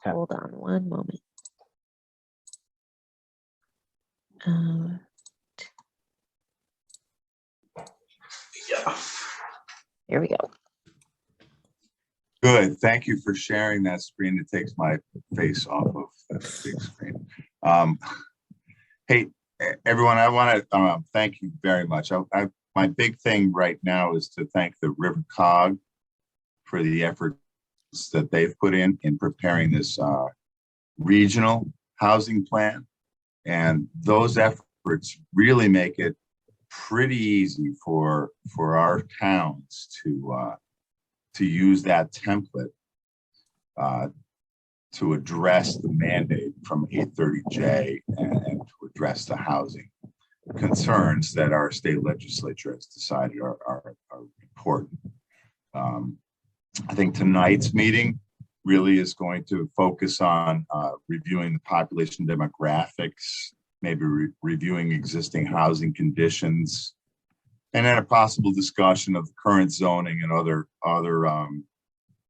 Okay. Hold on one moment. Yeah. Here we go. Good. Thank you for sharing that screen. It takes my face off of the big screen. Hey, everyone, I want to thank you very much. My big thing right now is to thank the RiverCOG for the efforts that they've put in preparing this regional housing plan. And those efforts really make it pretty easy for our towns to use that template to address the mandate from 830J and to address the housing concerns that our state legislature has decided are important. I think tonight's meeting really is going to focus on reviewing the population demographics, maybe reviewing existing housing conditions, and then a possible discussion of current zoning and other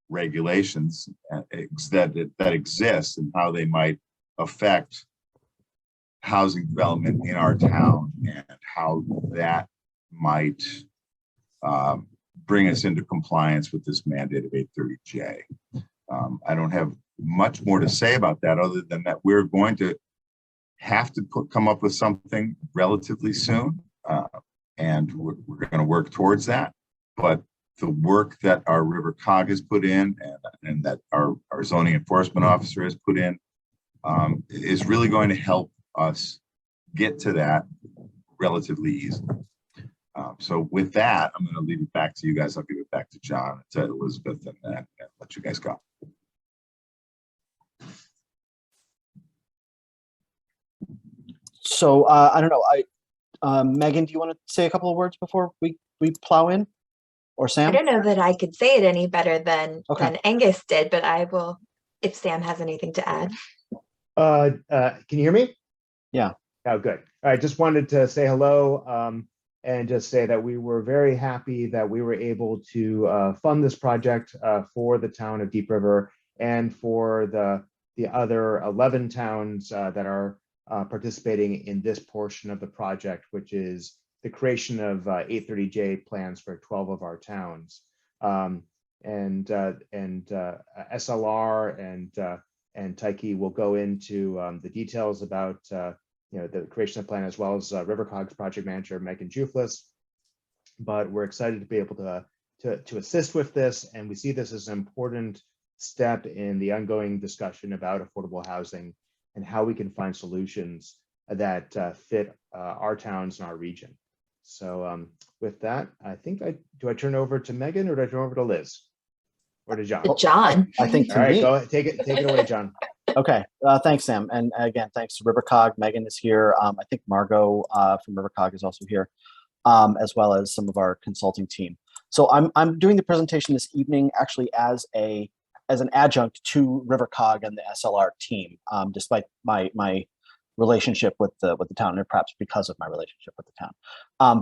regulations that exist and how they might affect housing development in our town and how that might bring us into compliance with this mandate of 830J. I don't have much more to say about that other than that we're going to have to come up with something relatively soon, and we're going to work towards that. But the work that our RiverCOG has put in and that our zoning enforcement officer has put in is really going to help us get to that relatively easily. So with that, I'm going to leave it back to you guys. I'll give it back to John, to Elizabeth, and let you guys go. So I don't know. Megan, do you want to say a couple of words before we plow in, or Sam? I don't know that I could say it any better than Angus did, but I will if Sam has anything to add. Can you hear me? Yeah. Oh, good. I just wanted to say hello and just say that we were very happy that we were able to fund this project for the town of Deep River and for the other 11 towns that are participating in this portion of the project, which is the creation of 830J plans for 12 of our towns. SLR and Tyche will go into the details about the creation of the plan, as well as RiverCOG's project manager Megan Juflis. But we're excited to be able to assist with this, and we see this as an important step in the ongoing discussion about affordable housing and how we can find solutions that fit our towns and our region. So with that, I think do I turn over to Megan, or do I turn over to Liz, or to John? John. I think All right, me. go ahead, take it away, John. Okay, thanks, Sam. And again, thanks to RiverCOG. Megan is here. I think Margot from RiverCOG is also here, as well as some of our consulting team. So I'm doing the presentation this evening actually as an adjunct to RiverCOG and the SLR team, despite my relationship with the town, and perhaps because of my relationship with the town.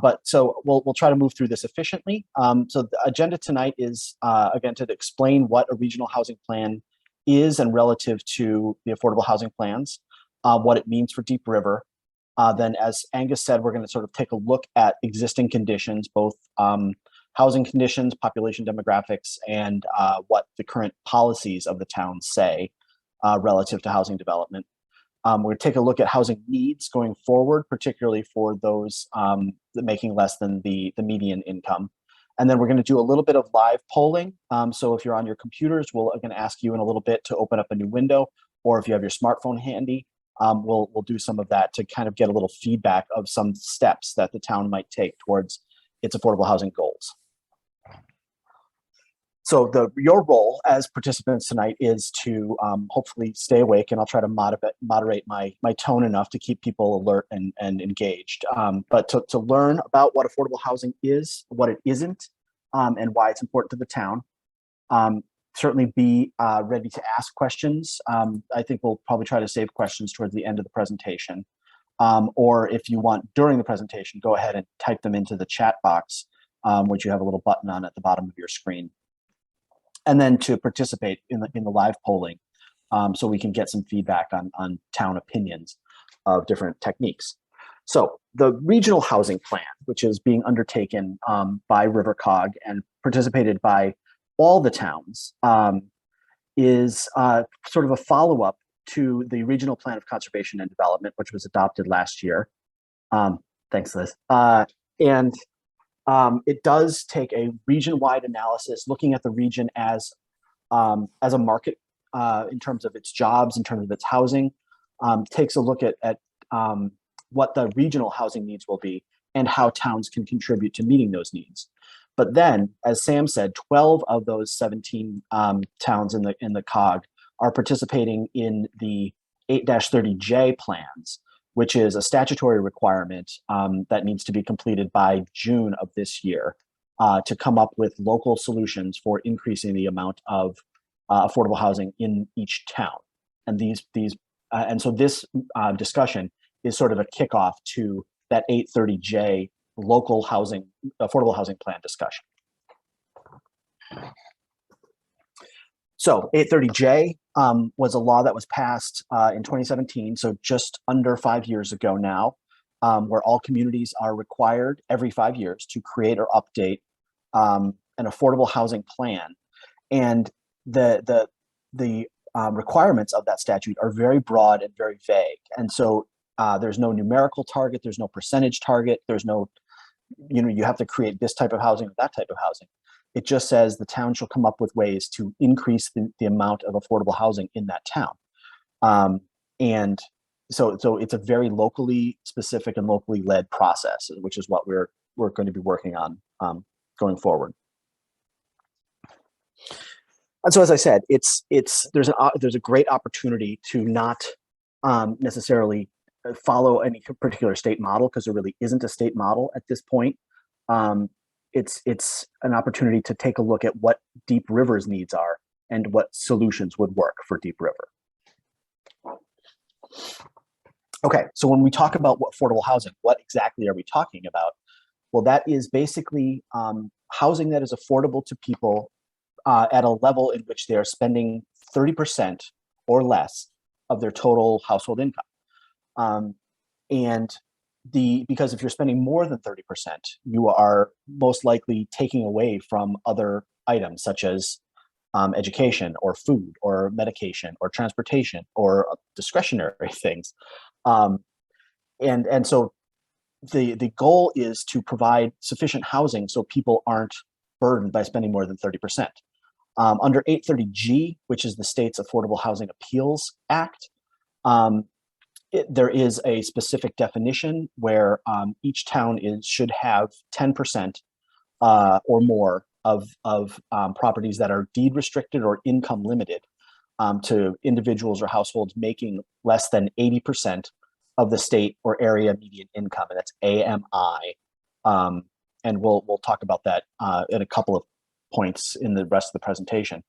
But so we'll try to move through this efficiently. So the agenda tonight is again to explain what a regional housing plan is and relative to the affordable housing plans, what it means for Deep River. Then, as Angus said, we're going to sort of take a look at existing conditions, both housing conditions, population demographics, and what the current policies of the town say relative to housing development. We're going to take a look at housing needs going forward, particularly for those making less than the median income. And then we're going to do a little bit of live polling. So if you're on your computers, we're going to ask you in a little bit to open up a new window, or if you have your smartphone handy, we'll do some of that to kind of get a little feedback of some steps that the town might take towards its affordable housing goals. So your role as participants tonight is to hopefully stay awake, and I'll try to moderate my tone enough to keep people alert and engaged. But to learn about what affordable housing is, what it isn't, and why it's important to the town. Certainly be ready to ask questions. I think we'll probably try to save questions towards the end of the presentation. Or if you want during the presentation, go ahead and type them into the chat box, which you have a little button on at the bottom of your screen. And then to participate in the live polling, so we can get some feedback on town opinions of different techniques. So the regional housing plan, which is being undertaken by RiverCOG and participated by all the towns, is sort of a follow-up to the Regional Plan of Conservation and Development, which was adopted last year. Thanks, Liz. And it does take a region-wide analysis, looking at the region as a market in terms of its jobs, in terms of its housing, takes a look at what the regional housing needs will be and how towns can contribute to meeting those needs. But then, as Sam said, 12 of those 17 towns in the COG are participating in the 8-30J plans, which is a statutory requirement that needs to be completed by June of this year to come up with local solutions for increasing the amount of affordable housing in each town. And and so this discussion is sort of a kickoff to that 830J local housing, affordable housing plan discussion. So 830J was a law that was passed in 2017, so just under 5 years ago now, where all communities are required every 5 years to create or update an affordable housing plan. And the requirements of that statute are very broad and very vague. And so there's no numerical target, there's no percentage target, there's no, you have to create this type of housing or that type of housing. It just says the town shall come up with ways to increase the amount of affordable housing in that town. And so it's a very locally specific and locally led process, which is what we're going to be working on going forward. And so, as I said, there's a great opportunity to not necessarily follow any particular state model, because there really isn't a state model at this point. It's an opportunity to take a look at what Deep River's needs are and what solutions would work for Deep River. Okay, so when we talk about what affordable housing, what exactly are we talking about? Well, that is basically housing that is affordable to people at a level in which they are spending 30% or less of their total household income. Because if you're spending more than 30%, you are most likely taking away from other items such as education or food or medication or transportation or discretionary things. And so the goal is to provide sufficient housing so people aren't burdened by spending more than 30%. Under 830G, which is the state's Affordable Housing Appeals Act, there is a specific definition where each town should have 10% or more of properties that are deed restricted or income limited to individuals or households making less than 80% of the state or area median income, and that's AMI. And we'll talk about that in a couple of points in the rest of the presentation.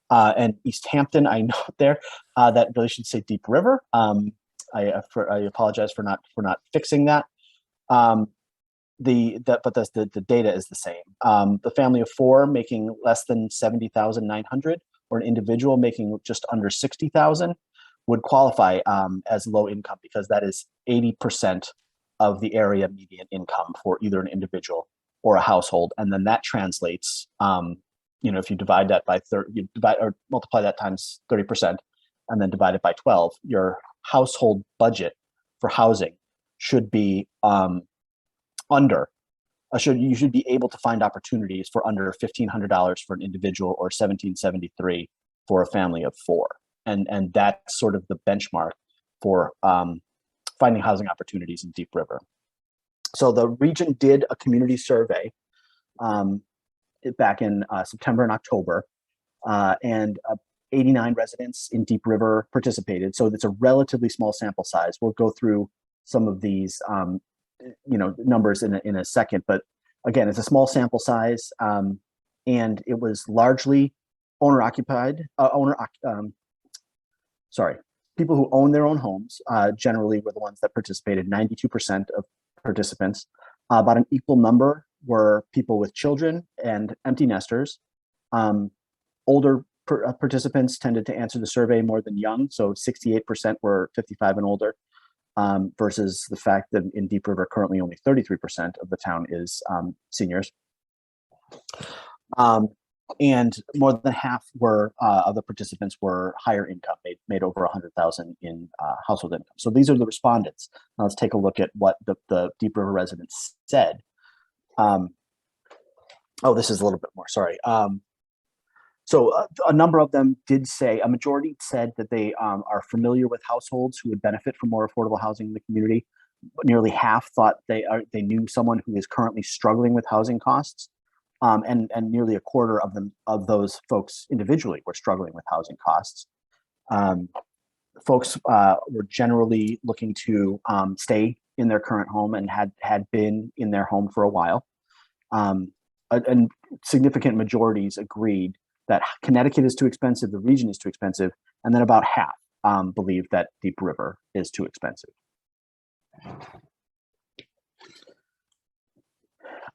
And East Hampton, I note there that really should say Deep River. I apologize for not fixing that. But the data is the same. The family of four making less than 70,900, or an individual making just under 60,000 would qualify as low income, because that is 80% of the area median income for either an individual or a household. And then that translates, if you divide that by you divide or multiply that times 30% and then divide it by 12, your household budget for housing should be you should be able to find opportunities for under $1,500 for an individual or $1,773 for a family of four. And that's sort of the benchmark for finding housing opportunities in Deep River. So the region did a community survey back in September and October, and 89 residents in Deep River participated. So it's a relatively small sample size. We'll go through some of these numbers in a second, but again, it's a small sample size, and it was largely owner-occupied, people who own their own homes generally were the ones that participated, 92% of participants. About an equal number were people with children and empty nesters. Older participants tended to answer the survey more than young, so 68% were 55 and older, versus the fact that in Deep River currently only 33% of the town is seniors. And more than half of the participants were higher income, made over 100,000 in household income. So these are the respondents. Now let's take a look at what the Deep River residents said. Oh, this is a little bit more, sorry. So a number of them did say, a majority said that they are familiar with households who would benefit from more affordable housing in the community. Nearly half thought they knew someone who is currently struggling with housing costs. And nearly a quarter of those folks individually were struggling with housing costs. Folks were generally looking to stay in their current home and had been in their home for a while. And significant majorities agreed that Connecticut is too expensive, the region is too expensive, and then about half believe that Deep River is too expensive.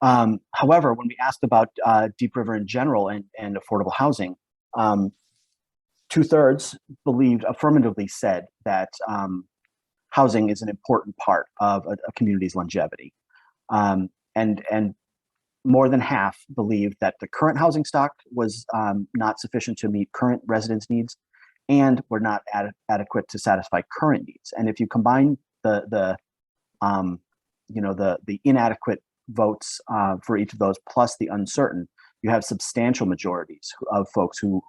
However, when we asked about Deep River in general and affordable housing, 2/3 affirmatively said that housing is an important part of a community's longevity. And more than half believed that the current housing stock was not sufficient to meet current residents' needs and were not adequate to satisfy current needs. And if you combine the inadequate votes for each of those plus the uncertain, you have substantial majorities of folks who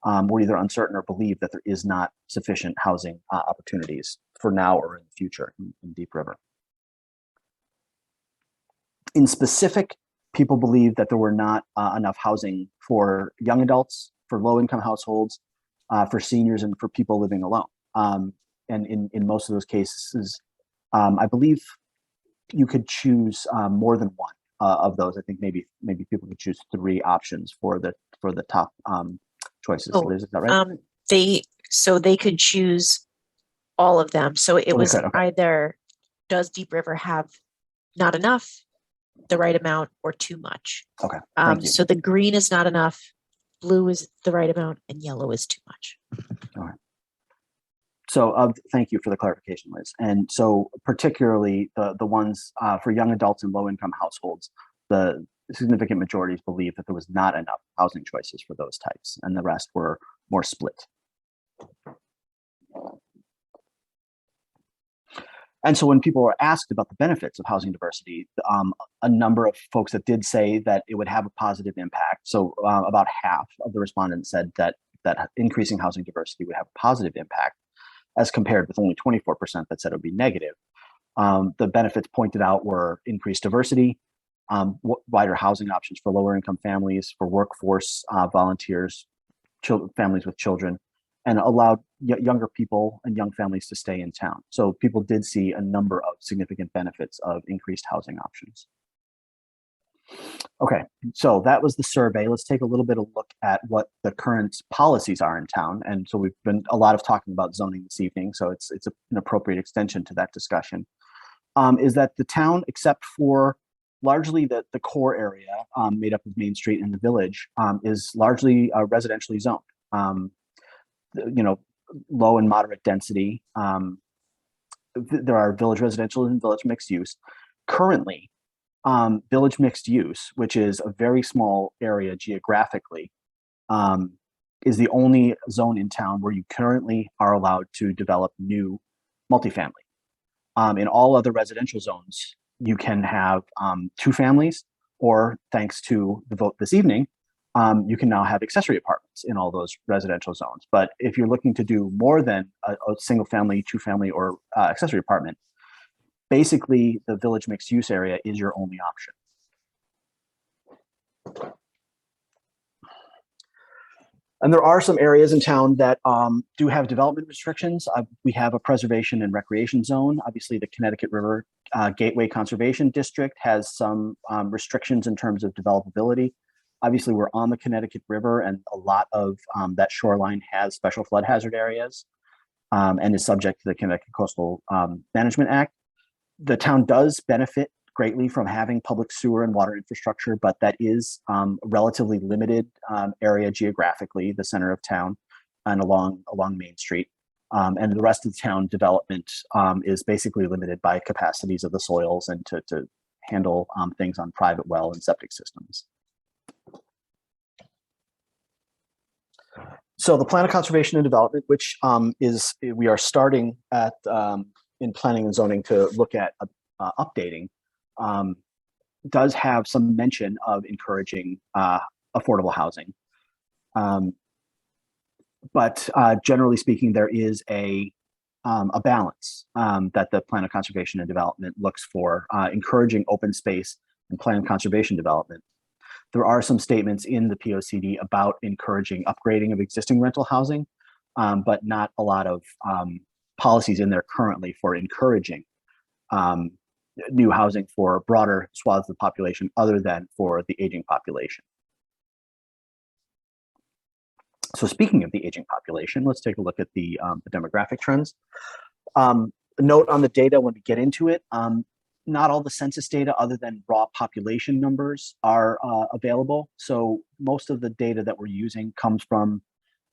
were either uncertain or believe that there is not sufficient housing opportunities for now or in the future in Deep River. In specific, people believe that there were not enough housing for young adults, for low-income households, for seniors, and for people living alone. And in most of those cases, I believe you could choose more than one of those. I think maybe people could choose 3 options for the top choices. Oh, Liz, is that right? They could choose all of them. So it was could, okay. either does Deep River have not enough, the right amount, or too much. Okay, thank you. So the green is not enough, blue is the right amount, and yellow is too much. All right. So thank you for the clarification, Liz. And so particularly the ones for young adults and low-income households, the significant majorities believe that there was not enough housing choices for those types, and the rest were more split. And so when people were asked about the benefits of housing diversity, a number of folks that did say that it would have a positive impact. So about half of the respondents said that increasing housing diversity would have a positive impact, as compared with only 24% that said it would be negative. The benefits pointed out were increased diversity, wider housing options for lower income families, for workforce volunteers, families with children, and allowed younger people and young families to stay in town. So people did see a number of significant benefits of increased housing options. Okay, so that was the survey. Let's take a little bit of a look at what the current policies are in town. And so we've been a lot of talking about zoning this evening, so it's an appropriate extension to that discussion. Is that the town, except for largely the core area made up of Main Street and the Village, is largely residentially zoned. Low and moderate density. There are Village residential and Village mixed use. Currently, Village mixed use, which is a very small area geographically, is the only zone in town where you currently are allowed to develop new multifamily. In all other residential zones, you can have 2 families, or thanks to the vote this evening, you can now have accessory apartments in all those residential zones. But if you're looking to do more than a single family, 2-family, or accessory apartment, basically the Village mixed use area is your only option. And there are some areas in town that do have development restrictions. We have a preservation and recreation zone. Obviously, the Connecticut River Gateway Conservation District has some restrictions in terms of developability. Obviously, we're on the Connecticut River, and a lot of that shoreline has special flood hazard areas and is subject to the Connecticut Coastal Management Act. The town does benefit greatly from having public sewer and water infrastructure, but that is relatively limited area geographically, the center of town and along Main Street. And the rest of the town development is basically limited by capacities of the soils and to handle things on private well and septic systems. So the plan of conservation and development, which we are starting at in planning and zoning to look at updating, does have some mention of encouraging affordable housing. But generally speaking, there is a balance that the plan of conservation and development looks for, encouraging open space and plan conservation development. There are some statements in the POCD about encouraging upgrading of existing rental housing, but not a lot of policies in there currently for encouraging new housing for broader swaths of the population other than for the aging population. So speaking of the aging population, let's take a look at the demographic trends. A note on the data when we get into it, not all the census data other than raw population numbers are available. So most of the data that we're using comes from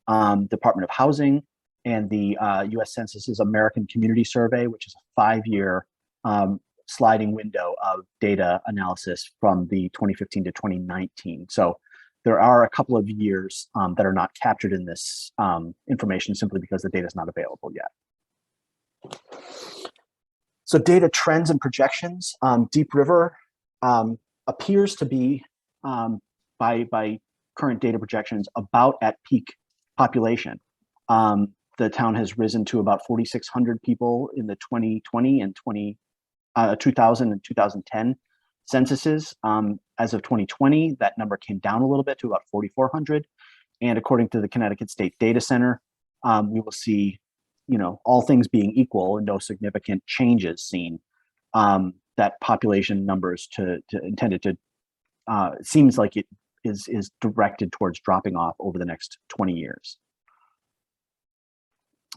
Department of Housing and the US Census's American Community Survey, which is a 5-year sliding window of data analysis from the 2015 to 2019. So there are a couple of years that are not captured in this information simply because the data is not available yet. So data trends and projections. Deep River appears to be, by current data projections, about at peak population. The town has risen to about 4,600 people in the 2020 and 2000 and 2010 censuses. As of 2020, that number came down a little bit to about 4,400. And according to the Connecticut State Data Center, we will see, all things being equal and no significant changes seen, that population numbers intended to, seems like it is directed towards dropping off over the next 20 years.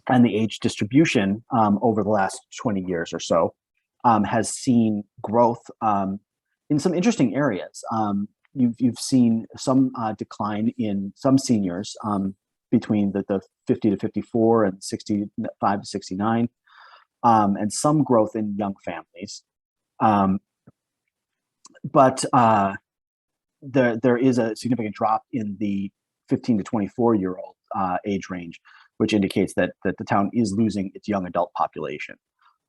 And the age distribution over the last 20 years or so has seen growth in some interesting areas. You've seen some decline in some seniors between the 50 to 54 and 65 to 69, and some growth in young families. But there is a significant drop in the 15 to 24-year-old age range, which indicates that the town is losing its young adult population,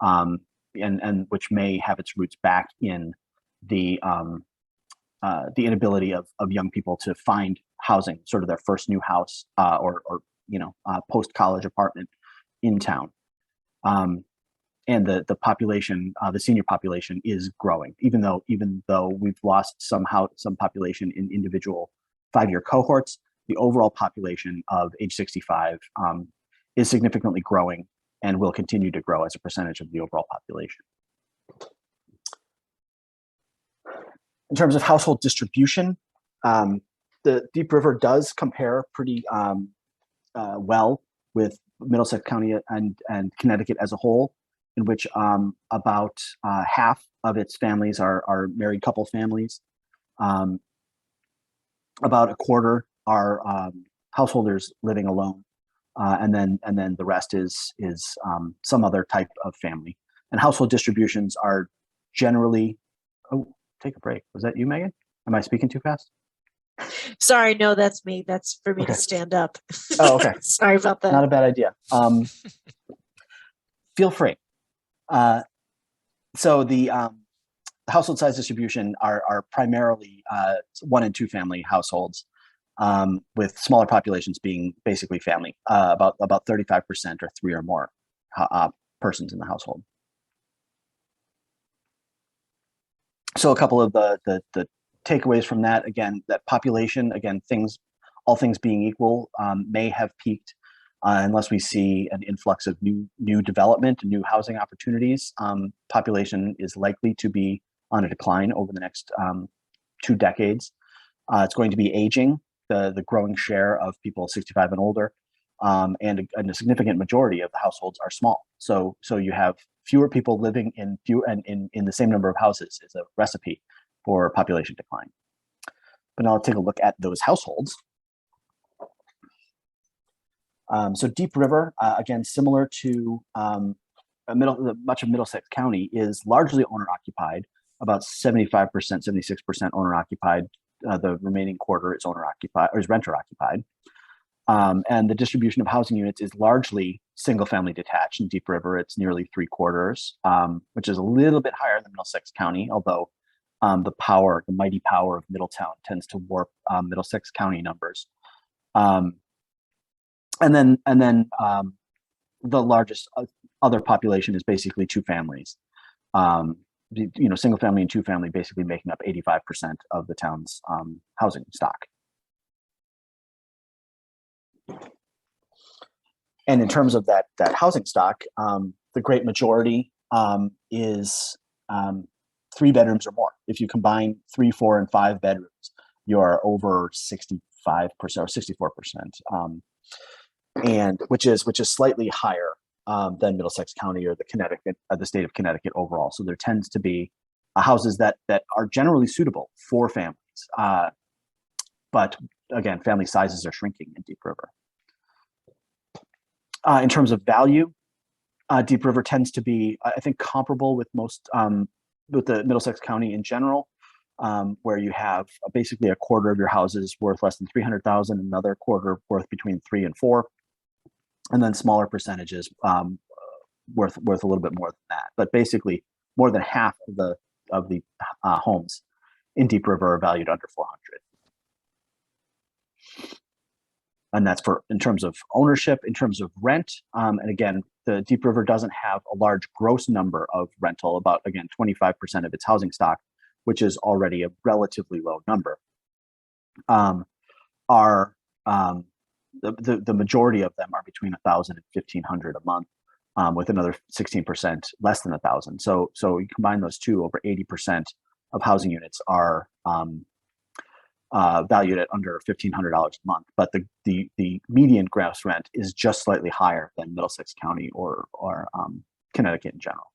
and which may have its roots back in the inability of young people to find housing, sort of their first new house or post-college apartment in town. And the population, the senior population, is growing, even though we've lost some population in individual 5-year cohorts. The overall population of age 65 is significantly growing and will continue to grow as a percentage of the overall population. In terms of household distribution, the Deep River does compare pretty well with Middlesex County and Connecticut as a whole, in which about half of its families are married couple families. About a quarter are householders living alone, and then the rest is some other type of family. And household distributions are generally. Oh, take a break. Was that you, Megan? Am I speaking too fast? Sorry, no, that's me. That's for me Okay. to stand up. Oh, okay. Sorry about that. Not a bad idea. Feel free. So the household size distribution are primarily 1 and 2 family households, with smaller populations being basically family, about 35% or 3 or more persons in the household. So a couple of the takeaways from that, again, that population, again, all things being equal, may have peaked unless we see an influx of new development and new housing opportunities. Population is likely to be on a decline over the next 2 decades. It's going to be aging, the growing share of people 65 and older, and a significant majority of the households are small. So you have fewer people living in in the same number of houses is a recipe for population decline. But now let's take a look at those households. So Deep River, again, similar to much of Middlesex County, is largely owner occupied, about 75%, 76% owner occupied. The remaining quarter is owner occupied or is renter occupied. And the distribution of housing units is largely single family detached. In Deep River, it's nearly 3/4, which is a little bit higher than Middlesex County, although the mighty power of Middletown tends to warp Middlesex County numbers. And then the largest other population is basically two families. Single family and two family basically making up 85% of the town's housing stock. And in terms of that housing stock, the great majority is 3 bedrooms or more. If you combine 3, 4, and 5 bedrooms, you're over 65% or 64%. And which is slightly higher than Middlesex County or the state of Connecticut overall. So there tends to be houses that are generally suitable for families, but again, family sizes are shrinking in Deep River. In terms of value, Deep River tends to be, I think, comparable with most with the Middlesex County in general, where you have basically a quarter of your houses worth less than $300,000, another quarter worth between 3 and 4. And then smaller percentages worth a little bit more than that. But basically, more than half of the homes in Deep River are valued under 400. And that's in terms of ownership. In terms of rent, and again, the Deep River doesn't have a large gross number of rental. About, again, 25% of its housing stock, which is already a relatively low number, are the majority of them are between $1,000 and $1,500 a month, with another 16% less than $1,000. So you combine those two, over 80% of housing units are valued at under $1,500 a month. But the median gross rent is just slightly higher than Middlesex County or Connecticut in general.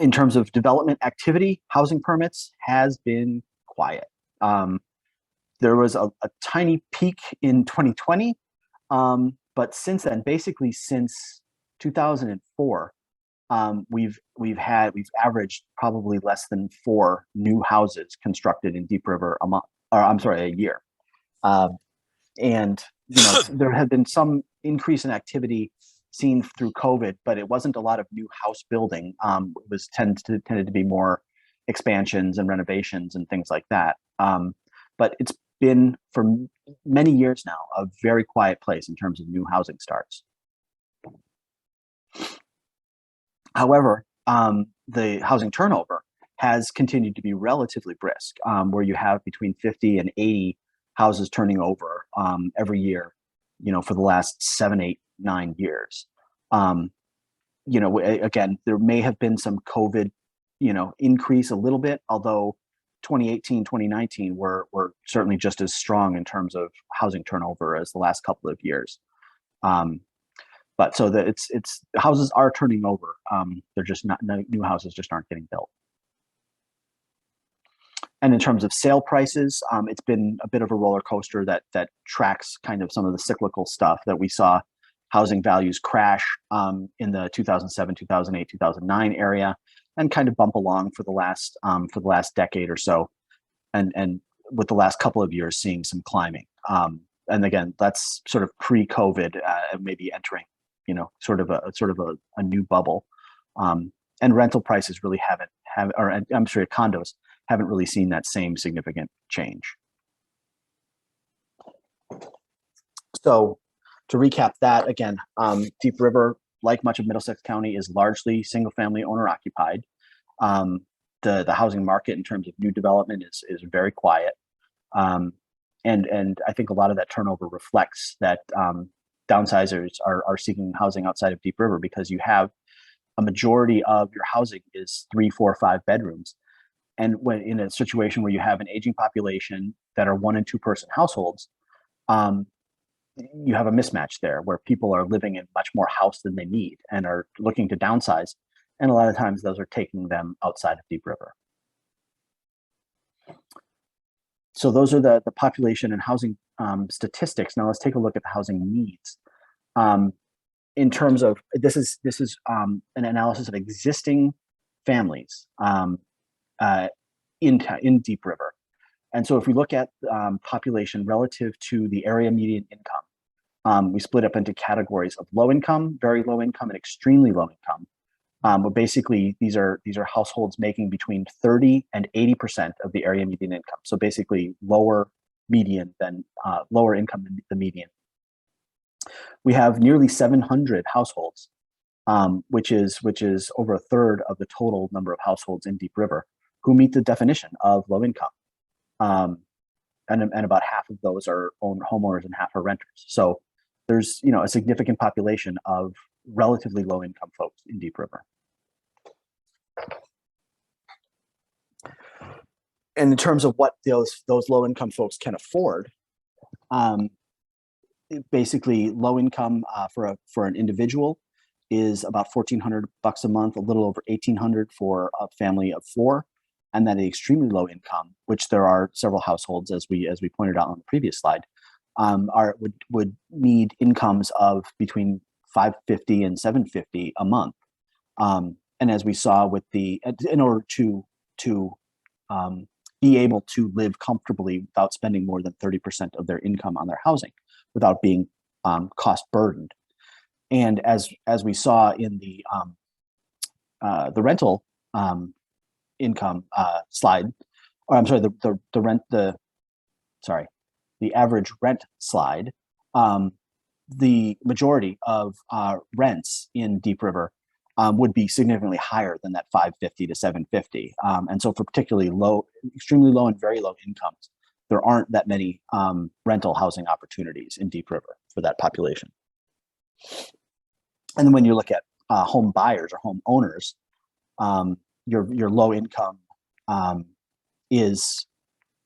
In terms of development activity, housing permits has been quiet. There was a tiny peak in 2020, but since then, basically since 2004, we've averaged probably less than 4 new houses constructed in Deep River a year. And there had been some increase in activity seen through COVID, but it wasn't a lot of new house building. It was tended to be more expansions and renovations and things like that. But it's been for many years now a very quiet place in terms of new housing starts. However, the housing turnover has continued to be relatively brisk, where you have between 50 and 80 houses turning over every year, for the last 7, 8, 9 years. Again, there may have been some COVID, increase a little bit, although 2018, 2019 were certainly just as strong in terms of housing turnover as the last couple of years. But so that it's houses are turning over. They're just not, new houses just aren't getting built. And in terms of sale prices, it's been a bit of a roller coaster that tracks kind of some of the cyclical stuff that we saw. Housing values crash in the 2007, 2008, 2009 area, and kind of bump along for the last decade or so, and with the last couple of years seeing some climbing. And again, that's sort of pre-COVID, maybe entering, sort of a new bubble. And rental prices really I'm sorry, condos haven't really seen that same significant change. So to recap that again, Deep River, like much of Middlesex County, is largely single-family owner-occupied. The housing market in terms of new development is very quiet, and I think a lot of that turnover reflects that downsizers are seeking housing outside of Deep River, because you have a majority of your housing is 3, 4, 5 bedrooms, and when in a situation where you have an aging population that are 1 and 2 person households, you have a mismatch there where people are living in much more house than they need and are looking to downsize. And a lot of times those are taking them outside of Deep River. So those are the population and housing statistics. Now let's take a look at the housing needs. In terms of, this is an analysis of existing families in Deep River. And so if we look at population relative to the area median income, we split up into categories of low income, very low income, and extremely low income. But basically, these are households making between 30 and 80% of the area median income. So basically, lower median than lower income than the median. We have nearly 700 households, which is over a third of the total number of households in Deep River who meet the definition of low income. And about half of those are homeowners and half are renters. So there's a significant population of relatively low income folks in Deep River. And in terms of what those low income folks can afford, basically low income for an individual is about $1,400 a month, a little over $1,800 for a family of 4. And then the extremely low income, which there are several households, as we pointed out on the previous slide, would need incomes of between $550 and $750 a month. And as we saw with in order to be able to live comfortably without spending more than 30% of their income on their housing, without being cost burdened. And as we saw in the rental income slide, or I'm sorry, the average rent slide, the majority of rents in Deep River would be significantly higher than that $550 to $750. And so for particularly low, extremely low and very low incomes, there aren't that many rental housing opportunities in Deep River for that population. And then when you look at home buyers or home owners, your low income is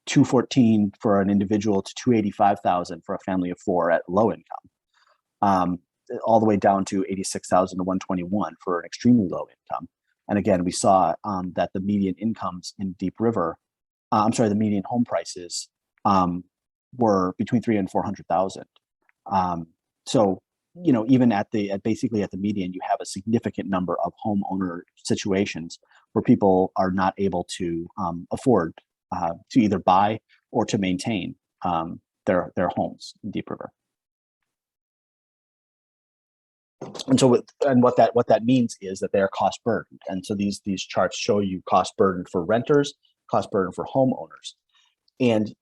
$214,000 for an individual to $285,000 for a family of 4 at low income, all the way down to $86,000 to $121,000 for an extremely low income. And again, we saw that the median incomes in Deep River, the median home prices were between $300,000 and $400,000. So even basically at the median, you have a significant number of homeowner situations where people are not able to afford to either buy or to maintain their homes in Deep River. And so what that means is that they are cost burdened. And so these charts show you cost burden for renters, cost burden for homeowners. And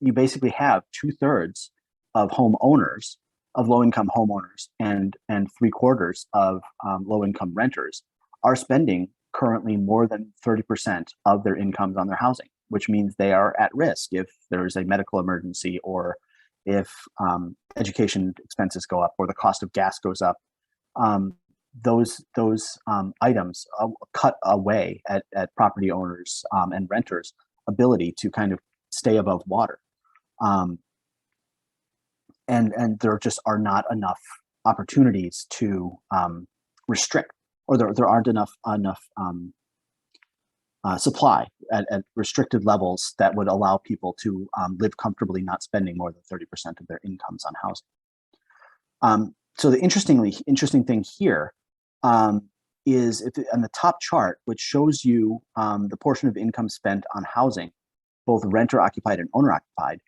you basically have 2/3 of homeowners, of low-income homeowners, and 3/4 of low-income renters are spending currently more than 30% of their incomes on their housing, which means they are at risk if there's a medical emergency, or if education expenses go up, or the cost of gas goes up. Those items cut away at property owners and renters' ability to kind of stay above water. And there just are not enough opportunities to restrict, or there aren't enough supply at restricted levels that would allow people to live comfortably, not spending more than 30% of their incomes on housing. So the interesting thing here is on the top chart, which shows you the portion of income spent on housing, both renter occupied and owner occupied.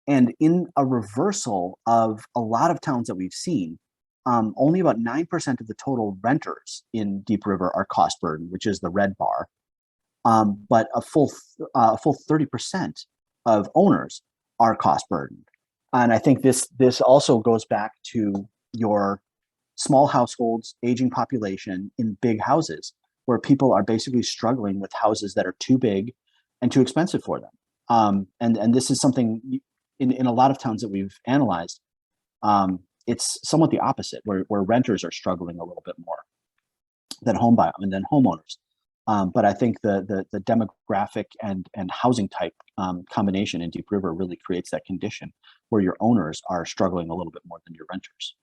And in a reversal of a lot of towns that we've seen, only about 9% of the total renters in Deep River are cost burdened, which is the red bar. But a full 30% of owners are cost burdened. And I think this also goes back to your small households, aging population in big houses, where people are basically struggling with houses that are too big and too expensive for them. And this is something in a lot of towns that we've analyzed, it's somewhat the opposite, where renters are struggling a little bit more than homeowners. But I think the demographic and housing type combination in Deep River really creates that condition where your owners are struggling a little bit more than your renters.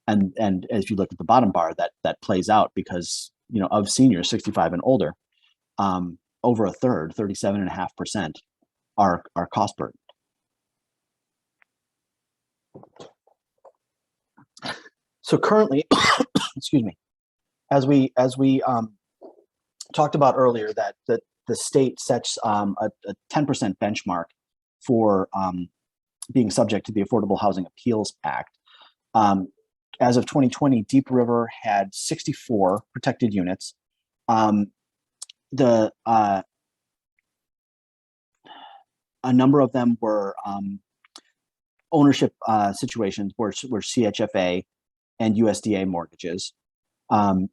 And if you look at the bottom bar, that plays out because, you know, of seniors 65 and older, over a third, 37.5%, are cost burdened. So currently, excuse me, as we talked about earlier, that the state sets a 10% benchmark for being subject to the Affordable Housing Appeals Act. As of 2020, Deep River had 64 protected units. A number of them were ownership situations were CHFA and USDA mortgages. So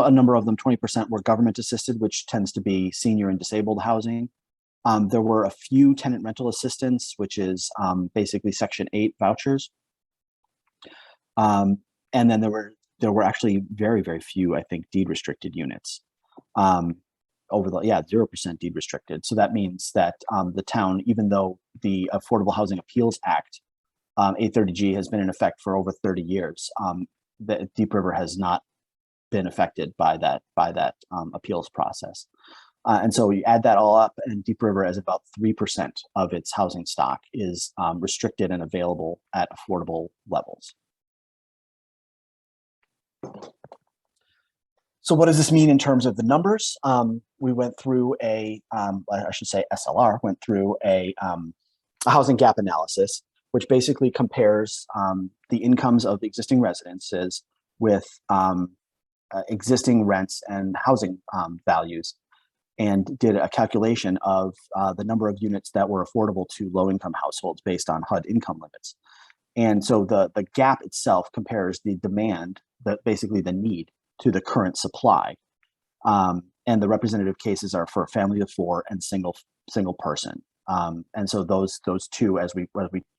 a number of them, 20%, were government assisted, which tends to be senior and disabled housing. There were a few tenant rental assistance, which is basically Section 8 vouchers. And then there were actually very, very few, I think, deed restricted units. 0% deed restricted. So that means that the town, even though the Affordable Housing Appeals Act, 830G, has been in effect for over 30 years, the Deep River has not been affected by that appeals process. And so you add that all up, and Deep River, as about 3% of its housing stock, is restricted and available at affordable levels. So what does this mean in terms of the numbers? We went through I should say SLR, went through a housing gap analysis, which basically compares the incomes of the existing residences with existing rents and housing values, and did a calculation of the number of units that were affordable to low-income households based on HUD income limits. And so the gap itself compares the demand, basically the need, to the current supply. And the representative cases are for a family of 4 and single person. And so those two, as we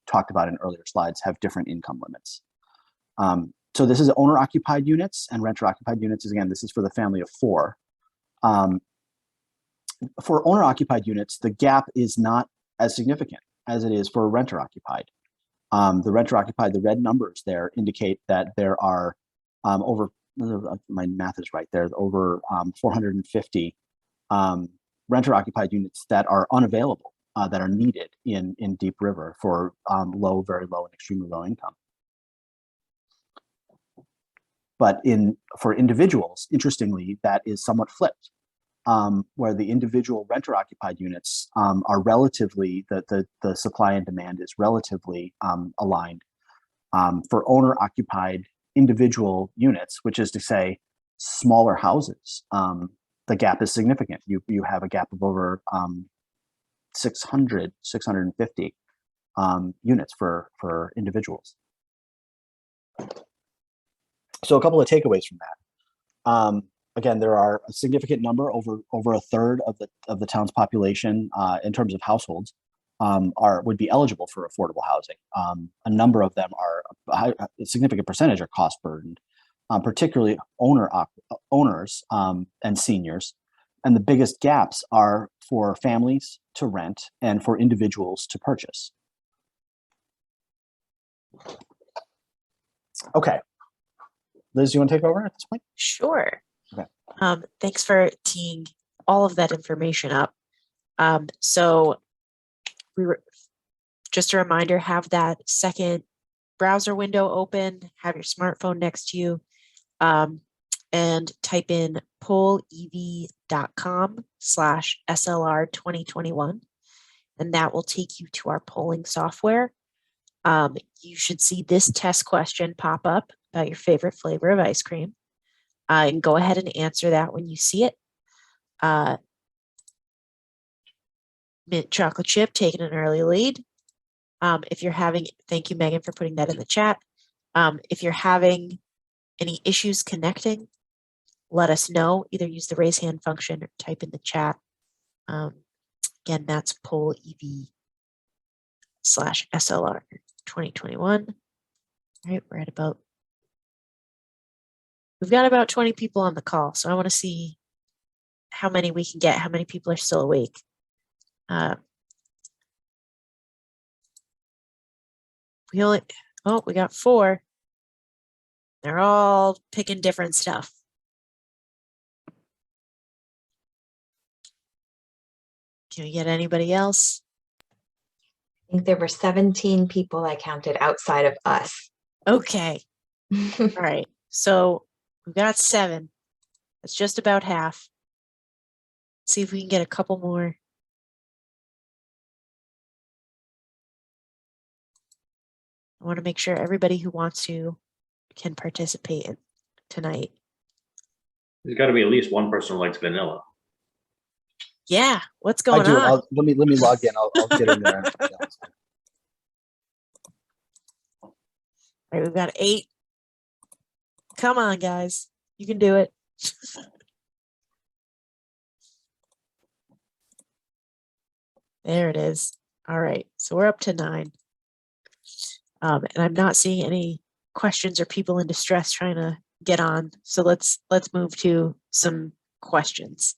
talked about in earlier slides, have different income limits. So this is owner-occupied units, and renter-occupied units is, again, this is for the family of 4. For owner-occupied units, the gap is not as significant as it is for renter-occupied. The renter-occupied, the red numbers there indicate that there are over, my math is right there, over 450 renter-occupied units that are unavailable, that are needed in Deep River for low, very low, and extremely low income. But for individuals, interestingly, that is somewhat flipped, where the individual renter-occupied units are relatively, the supply and demand is relatively aligned. For owner-occupied individual units, which is to say smaller houses, the gap is significant. You have a gap of over 650 units for individuals. So a couple of takeaways from that. Again, there are a significant number, over a third of the town's population in terms of households would be eligible for affordable housing. A number of them a significant percentage are cost burdened, particularly owners and seniors. And the biggest gaps are for families to rent and for individuals to purchase. Okay. Liz, you want to take over at this point? Sure. Okay. Thanks for teeing all of that information up. So just a reminder, have that second browser window open, have your smartphone next to you, and type in pollev.com/SLR2021, and that will take you to our polling software. You should see this test question pop up about your favorite flavor of ice cream. And go ahead and answer that when you see it. Mint chocolate chip taking an early lead. If you're having, thank you, Megan, for putting that in the chat. If you're having any issues connecting, let us know. Either use the raise hand function or type in the chat. Again, that's pollev/SLR2021. All right, we've got about 20 people on the call, so I want to see how many we can get, how many people are still awake. we got 4. They're all picking different stuff. Can we get anybody else? I think there were 17 people I counted outside of us. Okay. All right. So we've got 7. That's just about half. See if we can get a couple more. I want to make sure everybody who wants to can participate tonight. There's got to be at least one person who likes vanilla. Yeah, what's I going do. on? Let me log in. I'll get in there. All right, we've got 8. Come on, guys. You can do it. There it is. All right, so we're up to 9. And I'm not seeing any questions or people in distress trying to get on. So let's move to some questions.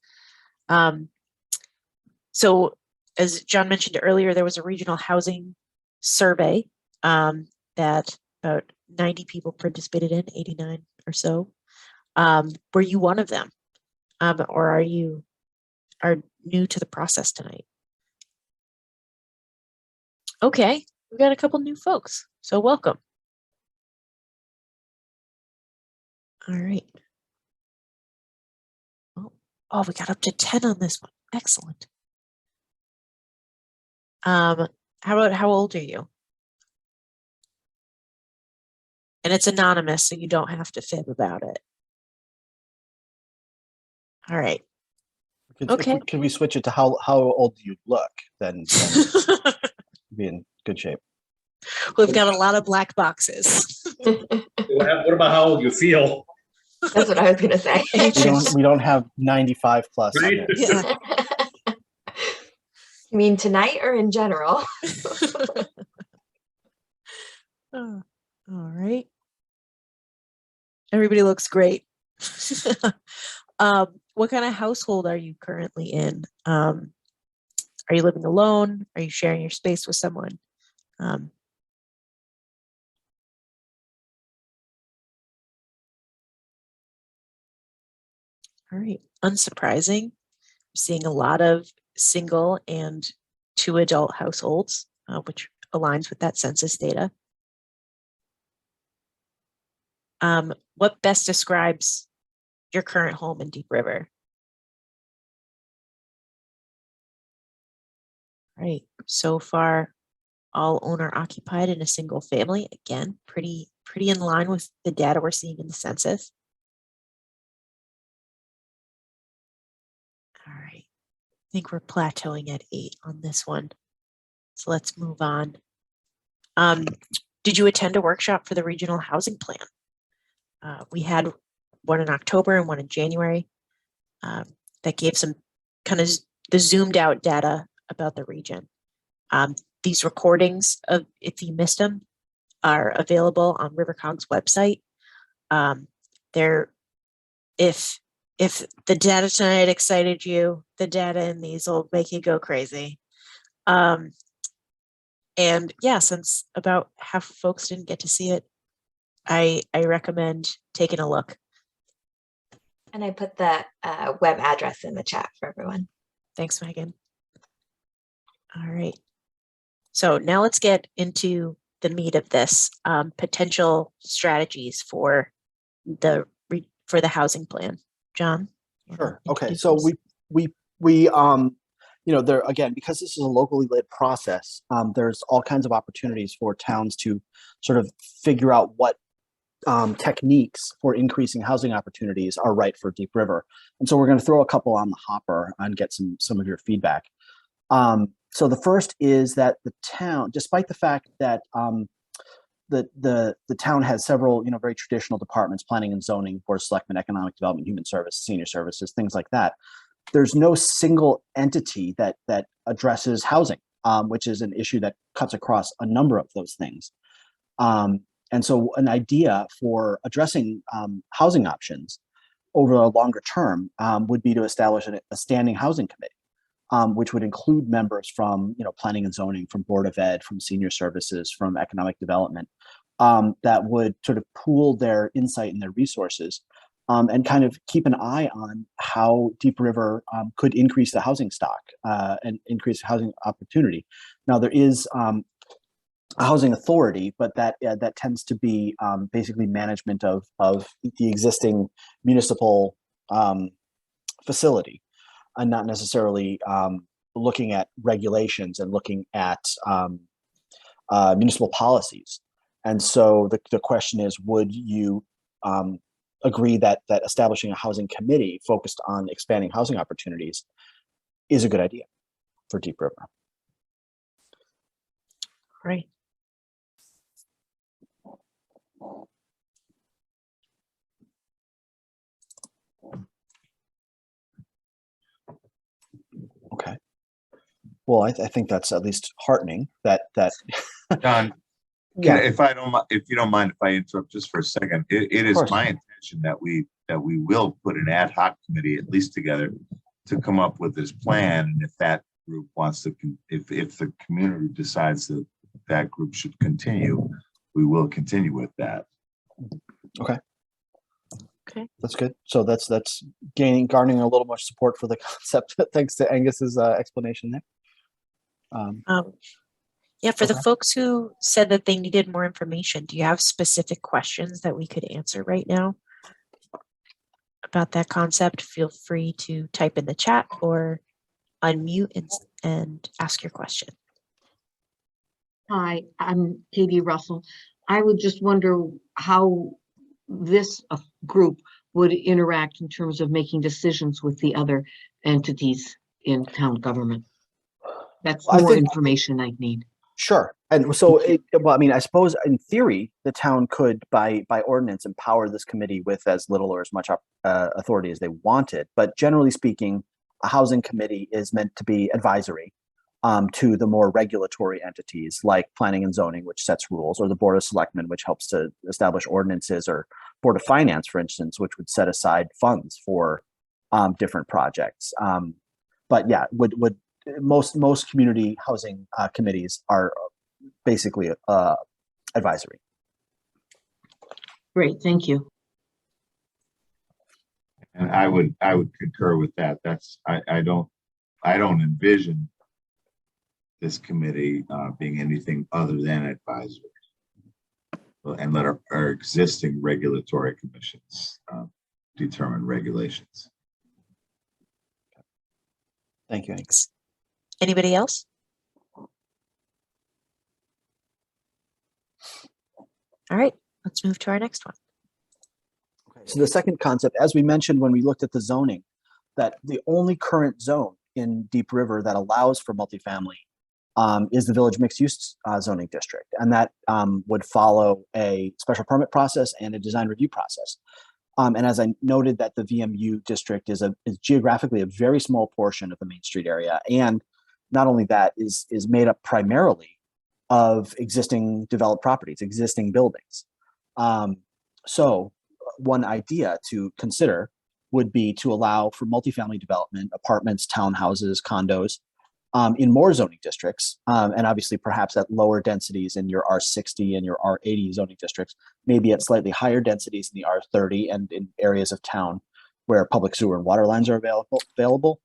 So as John mentioned earlier, there was a regional housing survey that about 90 people participated in, 89 or so. Were you one of them? Or are you new to the process tonight? Okay, we've got a couple new folks, so welcome. All right. Oh, we got up to 10 on this one. Excellent. How old are you? And it's anonymous, so you don't have to fib about it. All right. Okay. Could we switch it to how old do you look? Then be in good shape. We've got a lot of black boxes. What about how old you feel? That's what I was gonna say. We don't have 95 plus. Right? On this. Yeah. You mean tonight or in general? All right. Everybody looks great. What kind of household are you currently in? Are you living alone? Are you sharing your space with someone? All right. Unsurprising. I'm seeing a lot of single and 2 adult households, which aligns with that census data. What best describes your current home in Deep River? Right. So far, all owner occupied in a single family. Again, pretty in line with the data we're seeing in the census. All right. I think we're plateauing at 8 on this one. So let's move on. Did you attend a workshop for the regional housing plan? We had one in October and one in January that gave some kind of the zoomed out data about the region. These recordings of, if you missed them, are available on RiverCOG's website. If the data tonight excited you, the data in these will make you go crazy. And yeah, since about half of folks didn't get to see it, I recommend taking a look. And I put the web address in the chat for everyone. Thanks, Megan. All right. So now let's get into the meat of this, potential strategies for the housing plan. John? Sure. Okay. So we you know, there again, because this is a locally led process, there's all kinds of opportunities for towns to sort of figure out what techniques for increasing housing opportunities are right for Deep River. And so we're going to throw a couple on the hopper and get some of your feedback. So the first is that the town, despite the fact that the town has several, you know, very traditional departments, planning and zoning, board of selectmen, economic development, human service, senior services, things like that, there's no single entity that addresses housing, which is an issue that cuts across a number of those things. And so an idea for addressing housing options over a longer term would be to establish a standing housing committee. which would include members from, planning and zoning, from Board of Ed, from senior services, from economic development, that would sort of pool their insight and their resources, and kind of keep an eye on how Deep River could increase the housing stock and increase housing opportunity. Now, there is a housing authority, but that tends to be basically management of the existing municipal facility, and not necessarily looking at regulations and looking at municipal policies. And so the question is, would you agree that establishing a housing committee focused on expanding housing opportunities is a good idea for Deep River? Great. Okay. Well, I think that's at least heartening that John, yeah. if you don't mind if I interrupt just for a second, it is my intention that we will put an ad hoc committee at least together to come up with this plan. And if that group wants to, if the community decides that that group should continue, we will continue with that. Okay. Okay. That's good. So that's garnering a little more support for the concept, thanks to Angus's explanation there. Yeah, for the Okay. folks who said that they needed more information, do you have specific questions that we could answer right now about that concept? Feel free to type in the chat or unmute and ask your question. Hi, I'm Katie Russell. I would just wonder how this group would interact in terms of making decisions with the other entities in town government. That's I more think- information I need. Sure. And so, I suppose in theory, the town could, by ordinance, empower this committee with as little or as much authority as they wanted. But generally speaking, a housing committee is meant to be advisory to the more regulatory entities like planning and zoning, which sets rules, or the Board of Selectmen, which helps to establish ordinances, or Board of Finance, for instance, which would set aside funds for different projects. But yeah, would most community housing committees are basically advisory. Great, thank you. And I would concur with that. I don't envision this committee being anything other than advisory, and let our existing regulatory commissions determine regulations. Thank you, Angus. Anybody else? All right, let's move to our next one. Okay, so the second concept, as we mentioned when we looked at the zoning, that the only current zone in Deep River that allows for multifamily is the Village Mixed Use Zoning District, and that would follow a special permit process and a design review process. And as I noted, that the VMU district is geographically a very small portion of the Main Street area, and not only that, is made up primarily of existing developed properties, existing buildings. So one idea to consider would be to allow for multifamily development, apartments, townhouses, condos, in more zoning districts, and obviously perhaps at lower densities in your R60 and your R80 zoning districts, maybe at slightly higher densities in the R30 and in areas of town where public sewer and water lines are available.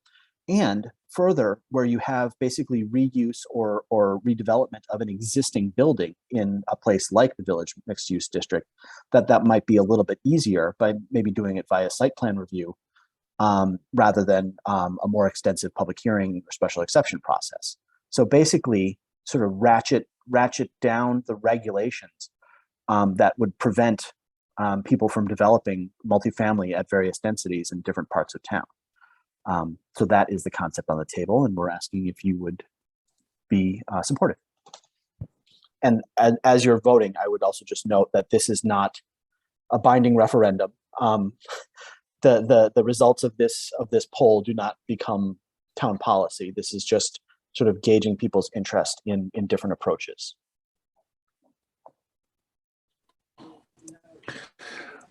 And further, where you have basically reuse or redevelopment of an existing building in a place like the Village Mixed Use District, that might be a little bit easier by maybe doing it via site plan review, rather than a more extensive public hearing or special exception process. So basically, sort of ratchet down the regulations that would prevent people from developing multifamily at various densities in different parts of town. So that is the concept on the table, and we're asking if you would be supportive. And as you're voting, I would also just note that this is not a binding referendum. The results of this poll do not become town policy. This is just sort of gauging people's interest in different approaches.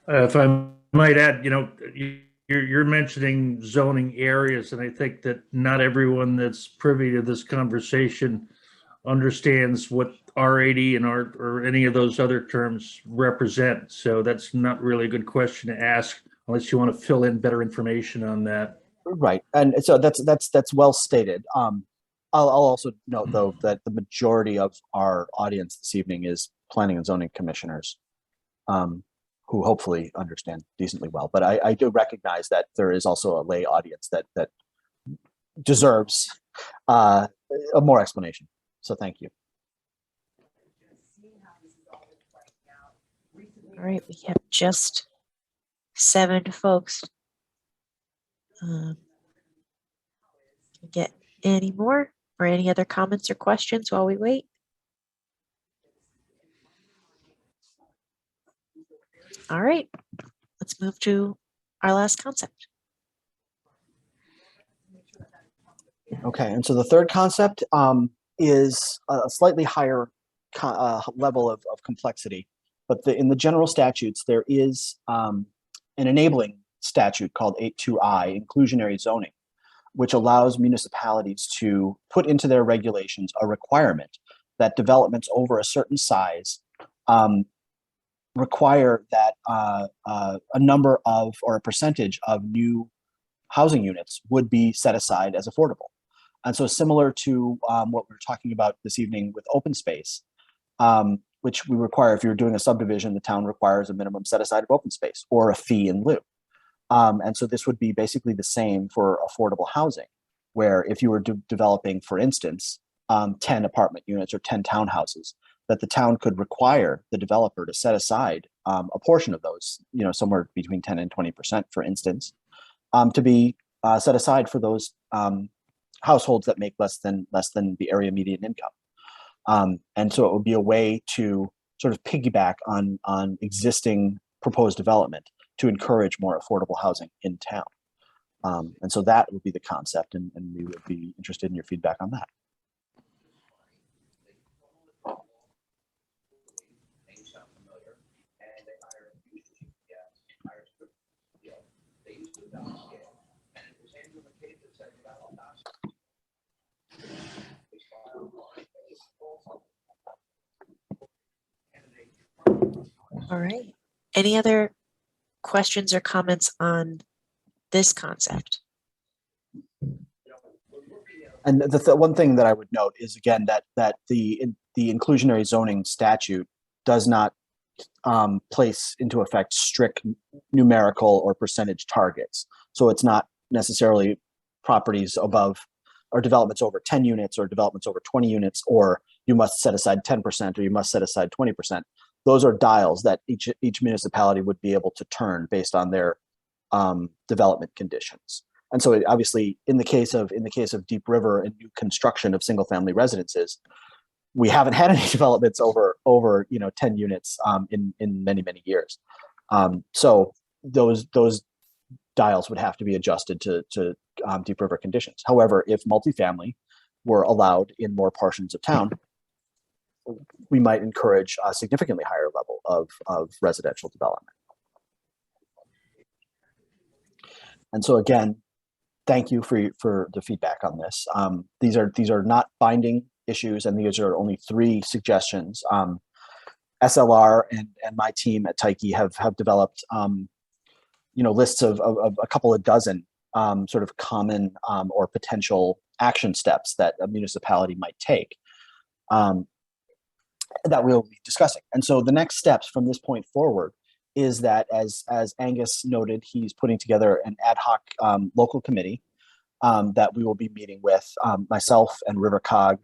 If I might add, you you're mentioning zoning areas, and I think that not everyone that's privy to this conversation understands what R80 and R or any of those other terms represent. So that's not really a good question to ask unless you want to fill in better information on that. Right, and so that's well stated. I'll also note though that the majority of our audience this evening is planning and zoning commissioners, who hopefully understand decently well. But I do recognize that there is also a lay audience that deserves a more explanation. So thank you. All right, we have just 7 folks. Can we get any more or any other comments or questions while we wait? All right, let's move to our last concept. Okay, and so the third concept is a slightly higher level of complexity, but in the general statutes, there is an enabling statute called 82I, Inclusionary Zoning, which allows municipalities to put into their regulations a requirement that developments over a certain size require that a number of or a percentage of new housing units would be set aside as affordable. And so similar to what we're talking about this evening with open space, which we require if you're doing a subdivision, the town requires a minimum set aside of open space or a fee in lieu. And so this would be basically the same for affordable housing, where if you were developing, for instance, 10 apartment units or 10 townhouses, that the town could require the developer to set aside a portion of those, somewhere between 10 and 20%, for instance, to be set aside for those households that make less than the area median income. And so it would be a way to sort of piggyback on existing proposed development to encourage more affordable housing in town. And so that would be the concept, and we would be interested in your feedback on that. All right. Any other questions or comments on this concept? And the one thing that I would note is, again, that the inclusionary zoning statute does not place into effect strict numerical or percentage targets. So it's not necessarily properties above or developments over 10 units or developments over 20 units, or you must set aside 10% or you must set aside 20%. Those are dials that each municipality would be able to turn based on their development conditions. And so obviously in the case of Deep River and new construction of single family residences, we haven't had any developments over 10 units in many years. So those dials would have to be adjusted to Deep River conditions. However, if multifamily were allowed in more portions of town, we might encourage a significantly higher level of residential development. And so again, thank you for the feedback on this. These are not binding issues, and these are only 3 suggestions. SLR and my team at Tyche have developed lists of a couple of dozen sort of common or potential action steps that a municipality might take that we'll be discussing. And so the next steps from this point forward is that, as Angus noted, he's putting together an ad hoc local committee that we will be meeting with. Myself and RiverCOG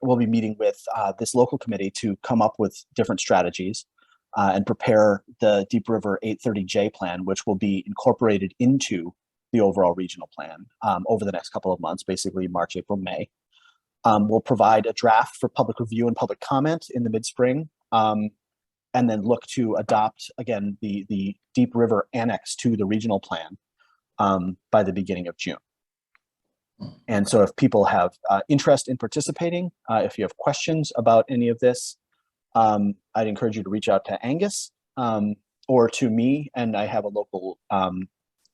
will be meeting with this local committee to come up with different strategies and prepare the Deep River 830J plan, which will be incorporated into the overall regional plan over the next couple of months, basically March, April, May. We'll provide a draft for public review and public comment in the mid-spring, and then look to adopt, again, the Deep River annex to the regional plan by the beginning of June. And so if people have interest in participating, if you have questions about any of this, I'd encourage you to reach out to Angus or to me, and I have a local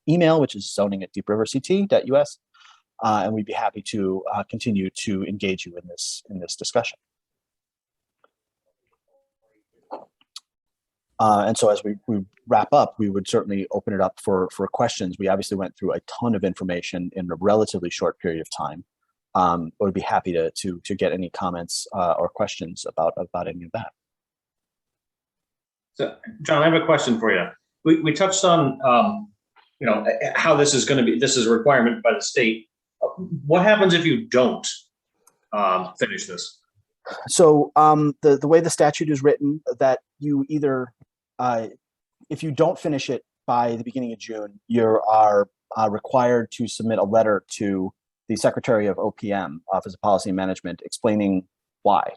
email, which is zoning@deepriverct.us. And we'd be happy to continue to engage you in this discussion. And so as we wrap up, we would certainly open it up for questions. We obviously went through a ton of information in a relatively short period of time. But we'd be happy to get any comments or questions about any of that. So, John, I have a question for you. We touched on, how this is going to be. This is a requirement by the state. What happens if you don't finish this? So the way the statute is written, that you either, if you don't finish it by the beginning of June, you are required to submit a letter to the Secretary of OPM, Office of Policy and Management, explaining why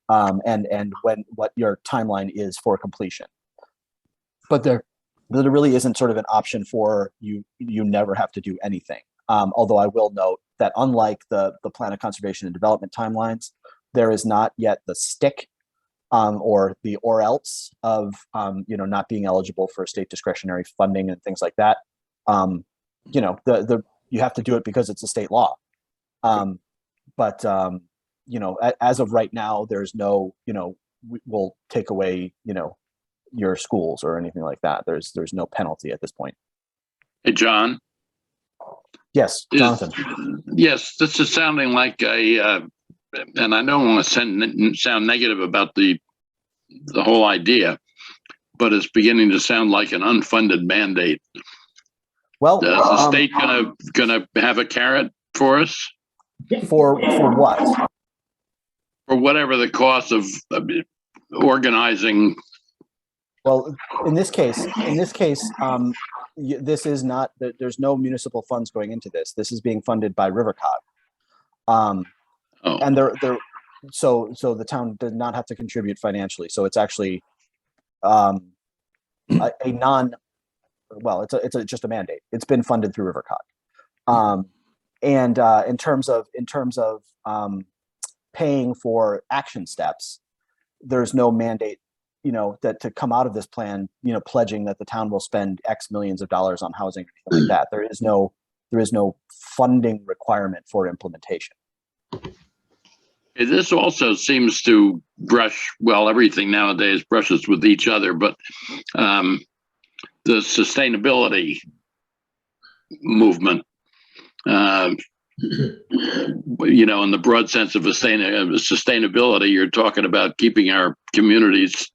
and what your timeline is for completion. But there really isn't sort of an option for you never have to do anything. Although I will note that unlike the Plan of Conservation and Development timelines, there is not yet the stick or the or else of not being eligible for state discretionary funding and things like that. You have to do it because it's a state law. But as of right now, there's no, we'll take away, your schools or anything like that. There's no penalty at this point. Hey, John. Yes, Jonathan. Yes, this is sounding like and I don't want to sound negative about the whole idea, but it's beginning to sound like an unfunded mandate. Well, is the state gonna have a carrot for us? For what? For whatever the cost of organizing. Well, in this case, this is not. There's no municipal funds going into this. This is being funded by RiverCOG. And so the town does not have to contribute financially. So it's actually it's just a mandate. It's been funded through RiverCOG. And in terms of paying for action steps, there's no mandate, that to come out of this plan, pledging that the town will spend X millions of dollars on housing, or anything like that. There is no funding requirement for implementation. This also seems to everything nowadays brushes with each other, but the sustainability movement, in the broad sense of sustainability, you're talking about keeping our communities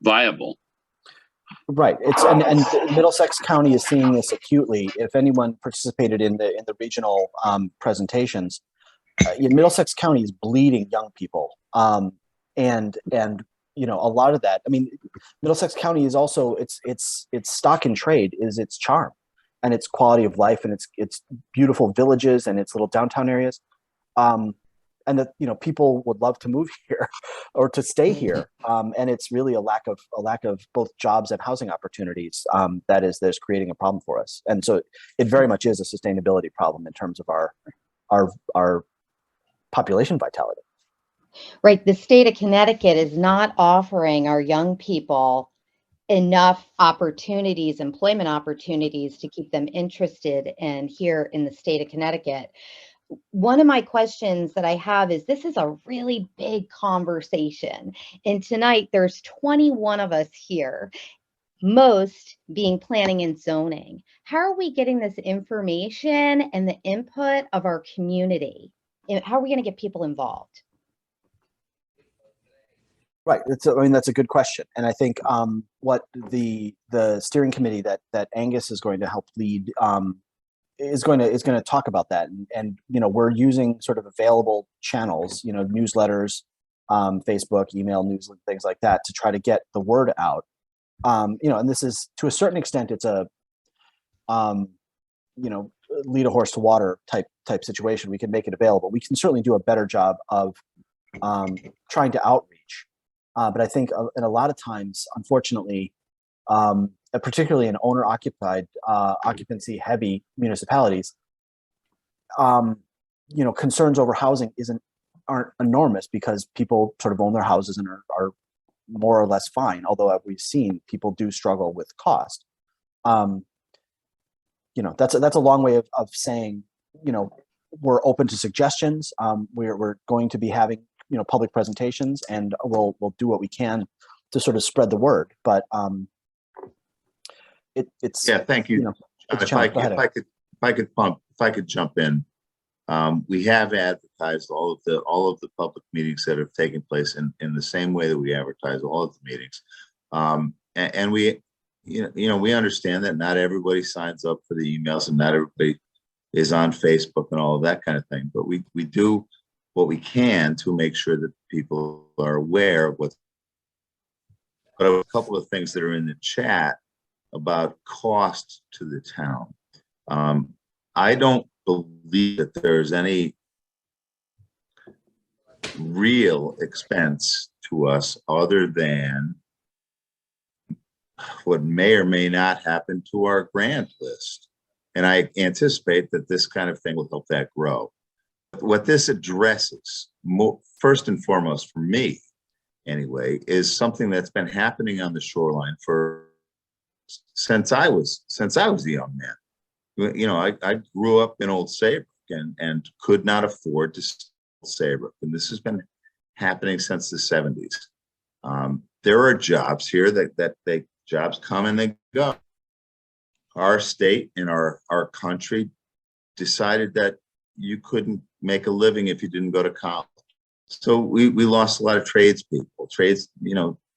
viable. Right. And Middlesex County is seeing this acutely. If anyone participated in the regional presentations, Middlesex County is bleeding young people, and a lot of that. I mean, Middlesex County is also its stock in trade is its charm, and its quality of life, and its beautiful villages and its little downtown areas, and that people would love to move here or to stay here, and it's really a lack of both jobs and housing opportunities that's creating a problem for us. And so it very much is a sustainability problem in terms of our population vitality. Right. The state of Connecticut is not offering our young people enough opportunities, employment opportunities, to keep them interested in here in the state of Connecticut. One of my questions that I have is, this is a really big conversation. And tonight there's 21 of us here, most being planning and zoning. How are we getting this information and the input of our community? How are we going to get people involved? Right. That's a good question. And I think what the steering committee that Angus is going to help lead is going to talk about that. And we're using sort of available channels, newsletters, Facebook, email, news, things like that, to try to get the word out. And this is, to a certain extent, it's a lead a horse to water type situation. We can make it available. We can certainly do a better job of trying to outreach. But I think in a lot of times, unfortunately, particularly in owner-occupied, occupancy-heavy municipalities, concerns over housing aren't enormous, because people sort of own their houses and are more or less fine. Although, as we've seen, people do struggle with cost. that's a long way of saying, we're open to suggestions. We're going to be having, public presentations, and we'll do what we can to sort of spread the word. But it's Yeah, thank you. John, If I could jump in, we have advertised all of the public meetings that have taken place in the same way that we advertise all of the meetings, and we, we understand that not everybody signs up for the emails and not everybody is on Facebook and all of that kind of thing, but we do what we can to make sure that people are aware of what's. But a couple of things that are in the chat about cost to the town. I don't believe that there's any real expense to us other than what may or may not happen to our grant list. And I anticipate that this kind of thing will help that grow. What this addresses, first and foremost for me anyway, is something that's been happening on the shoreline since I was a young man. I grew up in Old Saybrook and could not afford to Saybrook, and this has been happening since the 70s. There are jobs here that jobs come and they go. Our state and our country decided that you couldn't make a living if you didn't go to college. So we lost a lot of tradespeople.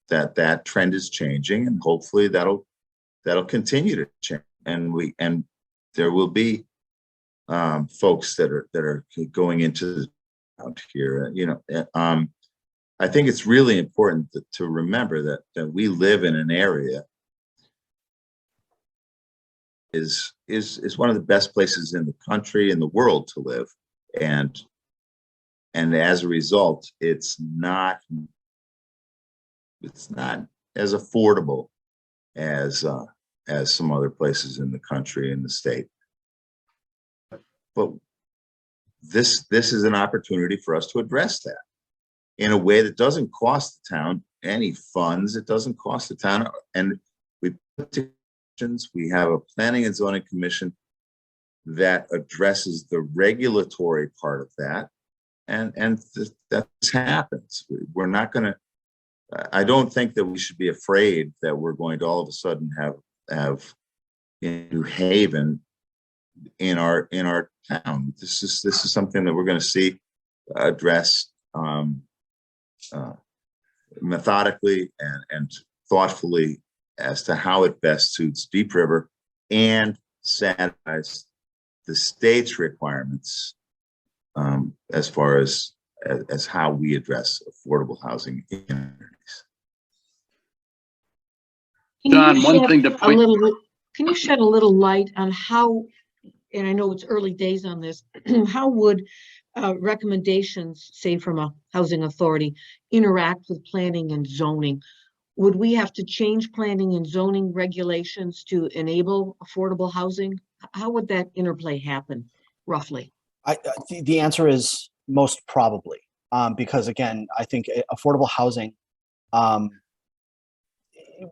That trend is changing, and hopefully that'll continue to change. And there will be folks that are going into out here. I think it's really important to remember that we live in an area is one of the best places in the country, in the world to live, and as a result, it's not as affordable as some other places in the country and the state. But this is an opportunity for us to address that in a way that doesn't cost the town any funds. It doesn't cost the town, and we have a planning and zoning commission that addresses the regulatory part of that, and that happens. We're not going to. I don't think that we should be afraid that we're going to all of a sudden have in New Haven in our town. This is something that we're going to see addressed methodically and thoughtfully as to how it best suits Deep River and satisfies the state's requirements as far as how we address affordable housing in communities. John, one thing to point. Can you shed a little light on how, and I know it's early days on this, how would recommendations, say from a housing authority, interact with planning and zoning? Would we have to change planning and zoning regulations to enable affordable housing? How would that interplay happen, roughly? The answer is most probably, because again, I think affordable housing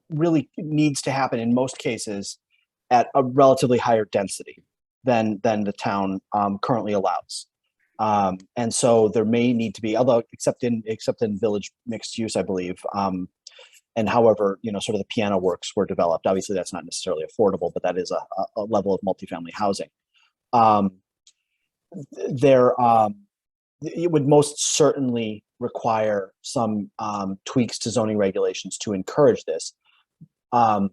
really needs to happen in most cases at a relatively higher density than the town currently allows. And so there may need to be, although except in village mixed use, I believe, and however, sort of the piano works were developed. Obviously, that's not necessarily affordable, but that is a level of multifamily housing. It would most certainly require some tweaks to zoning regulations to encourage this. I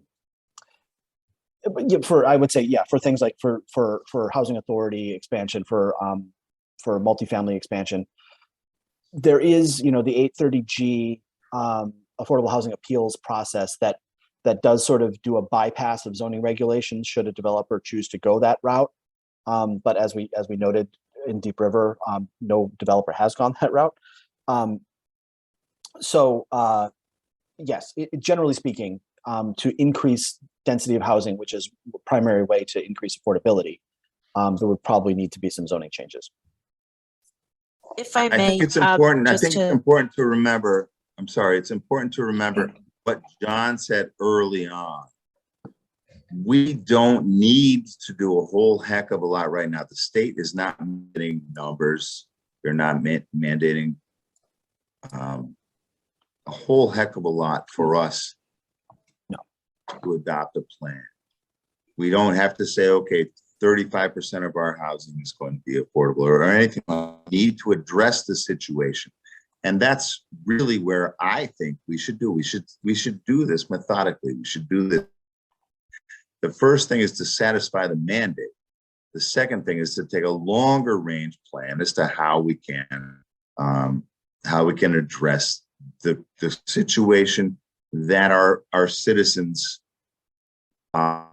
would say, for things like for housing authority expansion, for multifamily expansion, there is, the 830G affordable housing appeals process that does sort of do a bypass of zoning regulations should a developer choose to go that route. But as we noted in Deep River, no developer has gone that route. Yes, generally speaking, to increase density of housing, which is the primary way to increase affordability, there would probably need to be some zoning changes. If I may, I think it's important. I just think it's important to remember. I'm sorry. It's important to remember what John said early on. we don't need to do a whole heck of a lot right now. The state is not mandating numbers. They're not mandating a whole heck of a lot for us to adopt a plan. We don't have to say, okay, 35% of our housing is going to be affordable or anything. We need to address the situation. And that's really where I think we should do. We should do this methodically. We should do this. The first thing is to satisfy the mandate. The second thing is to take a longer range plan as to how we can address the situation that our citizens that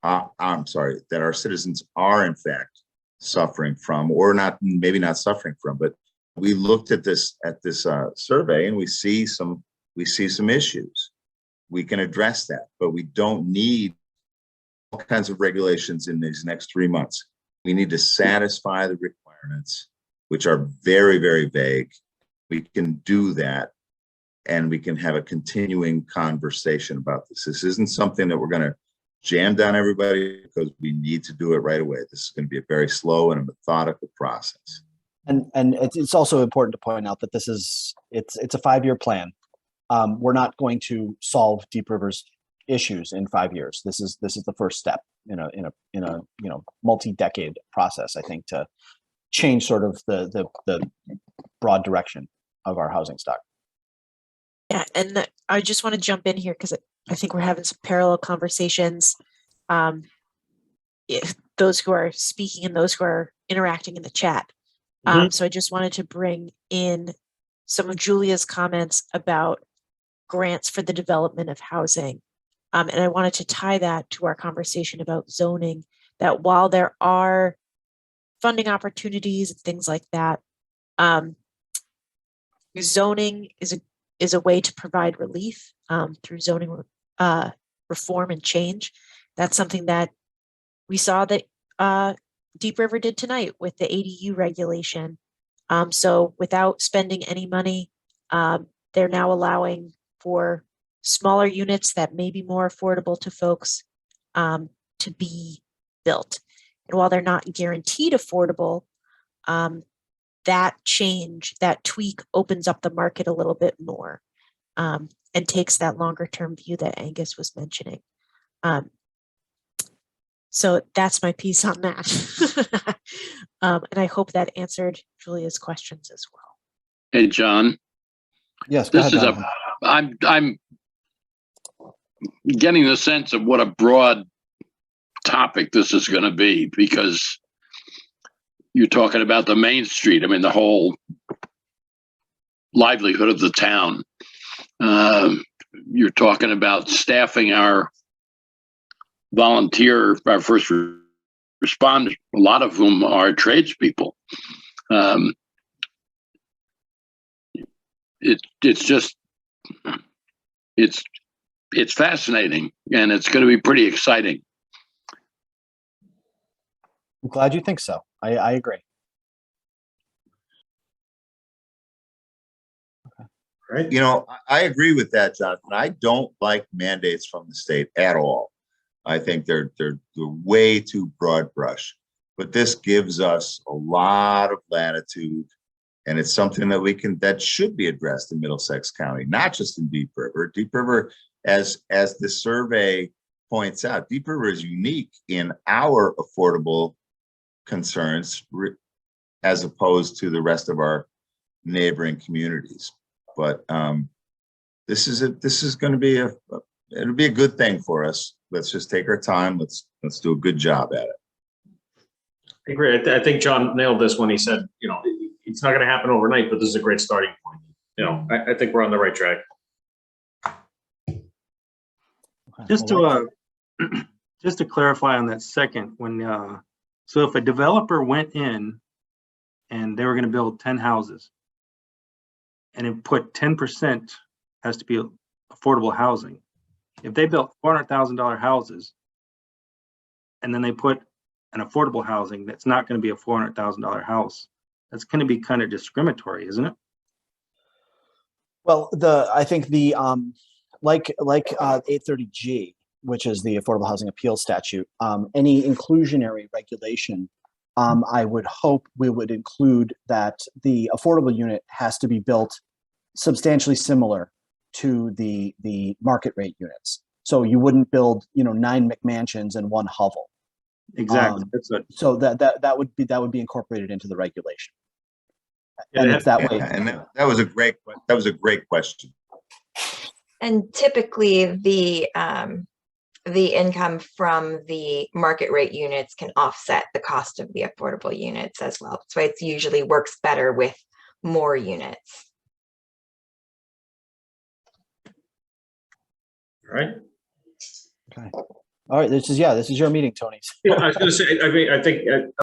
our citizens are in fact suffering from, or not, maybe not suffering from, but we looked at this survey and we see some issues. We can address that, but we don't need all kinds of regulations in these next 3 months. We need to satisfy the requirements, which are very, very vague. We can do that, and we can have a continuing conversation about this. This isn't something that we're going to jam down everybody because we need to do it right away. This is going to be a very slow and a methodical process. And it's also important to point out that it's a 5-year plan. We're not going to solve Deep River's issues in 5 years. This is the first step in a multi-decade process, I think, to change sort of the broad direction of our housing stock. Yeah, and I just want to jump in here because I think we're having some parallel conversations. Those who are speaking and those who are interacting in the chat. So I just wanted to bring in some of Julia's comments about grants for the development of housing. And I wanted to tie that to our conversation about zoning, that while there are funding opportunities and things like that, zoning is a way to provide relief through zoning reform and change. That's something that we saw that Deep River did tonight with the ADU regulation. So without spending any money, they're now allowing for smaller units that may be more affordable to folks to be built. And while they're not guaranteed affordable, that change, that tweak opens up the market a little bit more and takes that longer term view that Angus was mentioning. So that's my piece on that. And I hope that answered Julia's questions as well. Hey, John. Yes, go ahead, Jonathan. I'm getting the sense of what a broad topic this is going to be, because you're talking about the main street. I mean, the whole livelihood of the town. You're talking about staffing our first responders, a lot of whom are tradespeople. It's fascinating, and it's going to be pretty exciting. I'm glad you think so. I agree. Right. You know, I agree with that, Jonathan. I don't like mandates from the state at all. I think they're way too broad brush, but this gives us a lot of latitude, and it's something that should be addressed in Middlesex County, not just in Deep River. Deep River, as the survey points out, Deep River is unique in our affordable concerns as opposed to the rest of our neighboring communities. But this is going to be it'll be a good thing for us. Let's just take our time. Let's do a good job at it. I agree. I think John nailed this when he said, it's not going to happen overnight, but this is a great starting point. I think we're on the right track. Just to clarify on that second, so if a developer went in and they were going to build 10 houses and it put 10% has to be affordable housing. If they built $400,000 houses and then they put an affordable housing that's not going to be a $400,000 house, that's going to be kind of discriminatory, isn't it? Well, I think the like 830G, which is the Affordable Housing Appeals Statute, any inclusionary regulation, I would hope we would include that the affordable unit has to be built substantially similar to the market rate units. So you wouldn't build, 9 McMansions and 1 hovel. Exactly. That's what, So that would be incorporated into the regulation. And it's that way. And that was a great question. And typically the income from the market rate units can offset the cost of the affordable units as well. So it usually works better with more units. All right. Okay. All right. This is your meeting, Tony. I was going to say, I mean, I think